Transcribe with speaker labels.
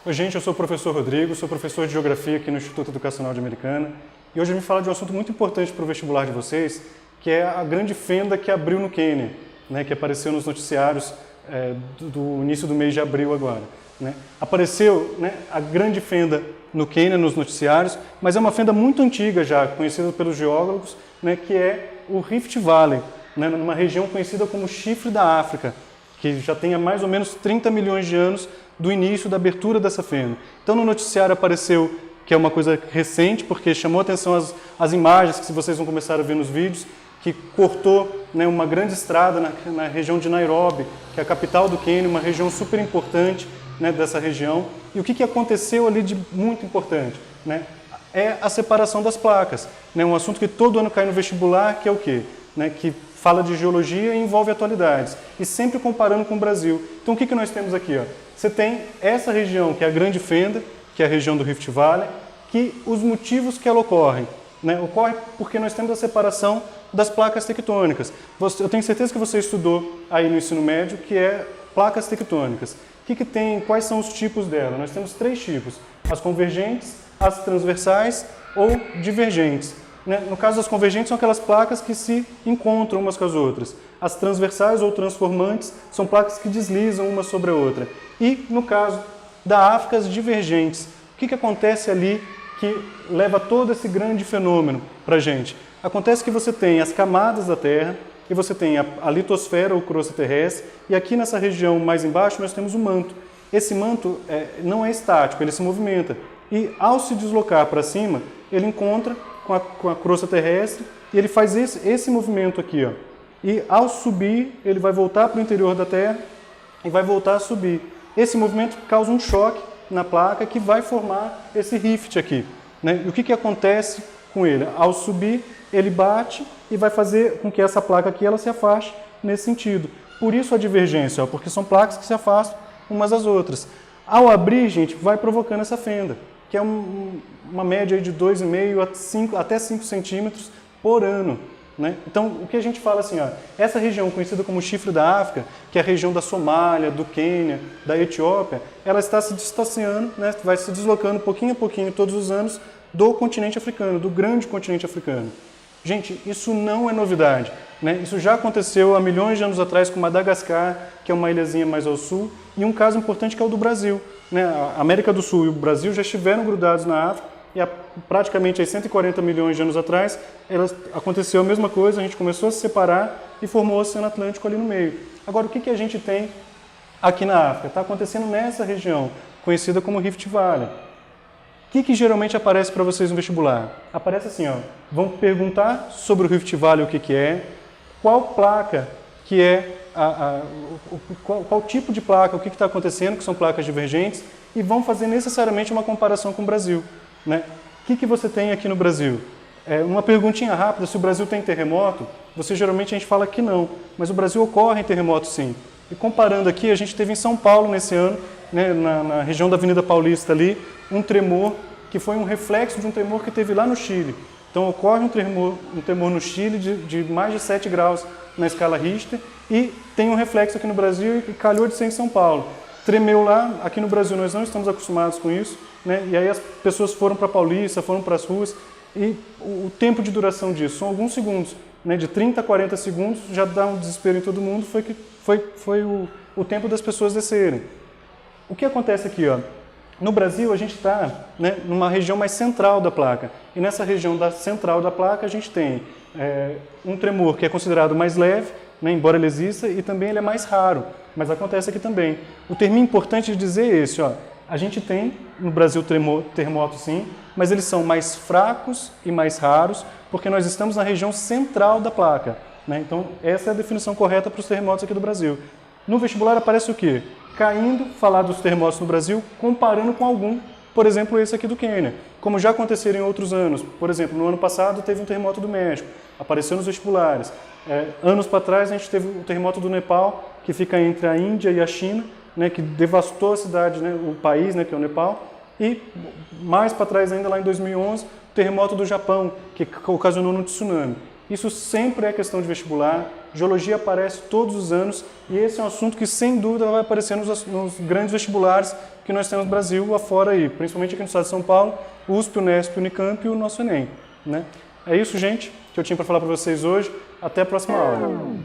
Speaker 1: Oi, gente, eu sou o professor Rodrigo, sou professor de Geografia aqui no Instituto Educacional de Americana e hoje eu vim falar de um assunto muito importante para o vestibular de vocês, que é a grande fenda que abriu no Quênia, né, que apareceu nos noticiários do início do mês de abril agora. Né. Apareceu, né, a grande fenda no Quênia, nos noticiários, mas é uma fenda muito antiga já, conhecida pelos geólogos, né, que é o Rift Valley, né, numa região conhecida como Chifre da África, que já tem há mais ou menos 30 milhões de anos do início da abertura dessa fenda. Então no noticiário apareceu que é uma coisa recente, porque chamou a atenção as imagens que vocês vão começar a ver nos vídeos, que cortou, né, uma grande estrada na região de Nairobi, que é a capital do Quênia, uma região super importante, né, dessa região. E o que aconteceu ali de muito importante? Né? É a separação das placas. Né? Um assunto que todo ano cai no vestibular, que é o quê? Né? Que fala de geologia e envolve atualidades. E sempre comparando com o Brasil. Então o que nós temos aqui? Ó? Você tem essa região, que é a Grande Fenda, que é a região do Rift Valley, que os motivos que ela ocorre, né? Ocorre porque nós temos a separação das placas tectônicas. Eu tenho certeza que você estudou aí no ensino médio, que é placas tectônicas. O que tem, quais são os tipos dela? Nós temos 3 tipos, as convergentes, as transversais ou divergentes. Né? No caso das convergentes, são aquelas placas que se encontram umas com as outras. As transversais ou transformantes são placas que deslizam uma sobre a outra. E, no caso da África, as divergentes. O que acontece ali que leva todo esse grande fenômeno para a gente? Acontece que você tem as camadas da Terra, e você tem a litosfera ou crosta terrestre, e aqui nessa região mais embaixo nós temos o manto. Esse manto não é estático, ele se movimenta. E ao se deslocar para cima, ele encontra com a crosta terrestre e ele faz esse movimento aqui. Ó. E ao subir, ele vai voltar para o interior da Terra e vai voltar a subir. Esse movimento causa um choque na placa que vai formar esse rift aqui. Né? E o que acontece com ele? Ao subir, ele bate e vai fazer com que essa placa aqui ela se afaste nesse sentido. Por isso a divergência, ó, porque são placas que se afastam umas das outras. Ao abrir, gente, vai provocando essa fenda, que é uma média de 2,5 até 5 centímetros por ano. Né? Então, o que a gente fala assim, ó, essa região conhecida como Chifre da África, que é a região da Somália, do Quênia, da Etiópia, ela está se distanciando, né, vai se deslocando pouquinho a pouquinho todos os anos do continente africano, do grande continente africano. Gente, isso não é novidade. Né? Isso já aconteceu há milhões de anos atrás com Madagascar, que é uma ilhazinha mais ao sul, e um caso importante que é o do Brasil. Né? A América do Sul e o Brasil já estiveram grudados na África, e há praticamente há 140 milhões de anos atrás, aconteceu a mesma coisa, a gente começou a se separar e formou o Oceano Atlântico ali no meio. Agora, o que a gente tem aqui na África? Está acontecendo nessa região, conhecida como Rift Valley. O que geralmente aparece para vocês no vestibular? Aparece assim, ó, vão perguntar sobre o Rift Valley o que é, qual placa que é, qual tipo de placa, o que está acontecendo, que são placas divergentes, e vão fazer necessariamente uma comparação com o Brasil. Né? O que você tem aqui no Brasil? Uma perguntinha rápida, se o Brasil tem terremoto, geralmente a gente fala que não, mas o Brasil ocorre em terremoto sim. E comparando aqui, a gente teve em São Paulo nesse ano, né, na região da Avenida Paulista ali, um tremor que foi um reflexo de um tremor que teve lá no Chile. Então ocorre um tremor no Chile de mais de 7 graus na escala Richter e tem um reflexo aqui no Brasil e calhou de ser em São Paulo. Tremeu lá, aqui no Brasil nós não estamos acostumados com isso, né? E aí as pessoas foram para a Paulista, foram para as ruas e o tempo de duração disso são alguns segundos, né? De 30 a 40 segundos já dá um desespero em todo mundo, foi o tempo das pessoas descerem. O que acontece aqui? Ó? No Brasil a gente está, né, numa região mais central da placa e nessa região central da placa a gente tem um tremor que é considerado mais leve, né, embora ele exista, e também ele é mais raro, mas acontece aqui também. O termo importante de dizer é esse, ó, a gente tem no Brasil terremotos sim, mas eles são mais fracos e mais raros porque nós estamos na região central da placa. Né? Então essa é a definição correta para os terremotos aqui do Brasil. No vestibular aparece o quê? Caindo, falar dos terremotos no Brasil, comparando com algum, por exemplo, esse aqui do Quênia, como já aconteceram em outros anos. Por exemplo, no ano passado teve um terremoto do México, apareceu nos vestibulares. Anos para trás a gente teve o terremoto do Nepal, que fica entre a Índia e a China, né, que devastou a cidade, né, o país, né, que é o Nepal. E mais para trás ainda, lá em 2011, o terremoto do Japão, que ocasionou um tsunami. Isso sempre é questão de vestibular, geologia aparece todos os anos e esse é um assunto que sem dúvida vai aparecer nos grandes vestibulares que nós temos no Brasil afora aí, principalmente aqui no estado de São Paulo, USP, Unesp, Unicamp e o nosso Enem, né? É isso, gente, que eu tinha para falar para vocês hoje. Até a próxima aula.